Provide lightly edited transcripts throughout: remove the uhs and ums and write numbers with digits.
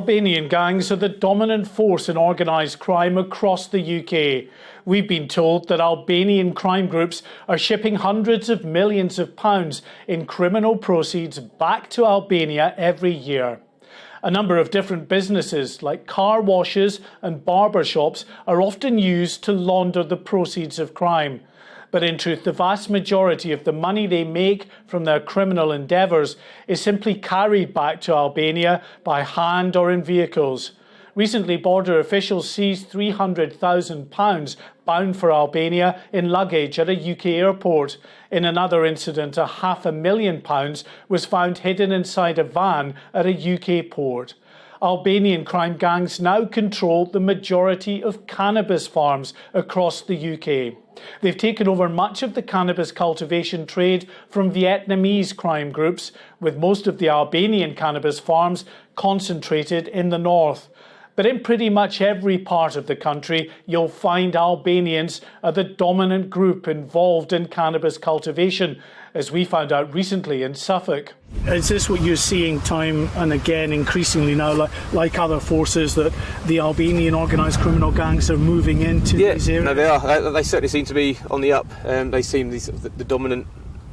Albanian gangs are the dominant force in organised crime across the UK. We've been told that Albanian crime groups are shipping hundreds of millions of pounds in criminal proceeds back to Albania every year. A number of different businesses like car washes and barbershops are often used to launder the proceeds of crime. But in truth, the vast majority of the money they make from their criminal endeavours is simply carried back to Albania by hand or in vehicles. Recently, border officials seized £300,000 bound for Albania in luggage at a UK airport. In another incident, £500,000 was found hidden inside a van at a UK port. Albanian crime gangs now control the majority of cannabis farms across the UK. They've taken over much of the cannabis cultivation trade from Vietnamese crime groups, with most of the Albanian cannabis farms concentrated in the north. But in pretty much every part of the country, you'll find Albanians are the dominant group involved in cannabis cultivation, as we found out recently in Suffolk. Is this what you're seeing time and again increasingly now, like other forces, that the Albanian organised criminal gangs are moving into these areas? No, they are. They certainly seem to be on the up. They seem the dominant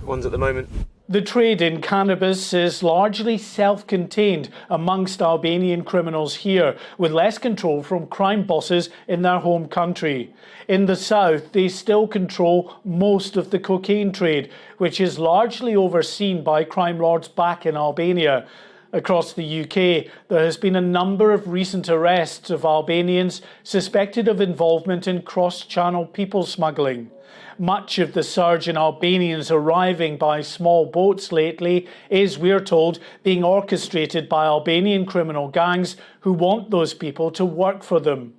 ones at the moment. The trade in cannabis is largely self-contained amongst Albanian criminals here, with less control from crime bosses in their home country. In the south, they still control most of the cocaine trade, which is largely overseen by crime lords back in Albania. Across the UK, there has been a number of recent arrests of Albanians suspected of involvement in cross-channel people smuggling. Much of the surge in Albanians arriving by small boats lately is, we're told, being orchestrated by Albanian criminal gangs who want those people to work for them.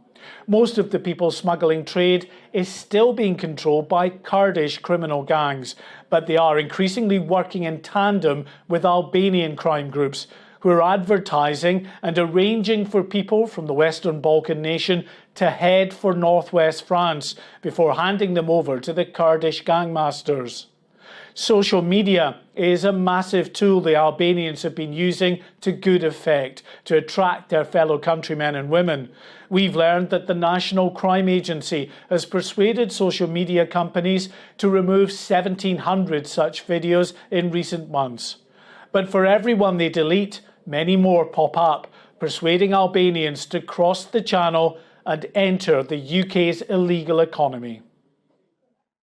Most of the people smuggling trade is still being controlled by Kurdish criminal gangs, but they are increasingly working in tandem with Albanian crime groups, who are advertising and arranging for people from the Western Balkan nation to head for northwest France before handing them over to the Kurdish gangmasters. Social media is a massive tool the Albanians have been using to good effect to attract their fellow countrymen and women. We've learned that the National Crime Agency has persuaded social media companies to remove 1,700 such videos in recent months. But for everyone they delete, many more pop up, persuading Albanians to cross the channel and enter the UK's illegal economy.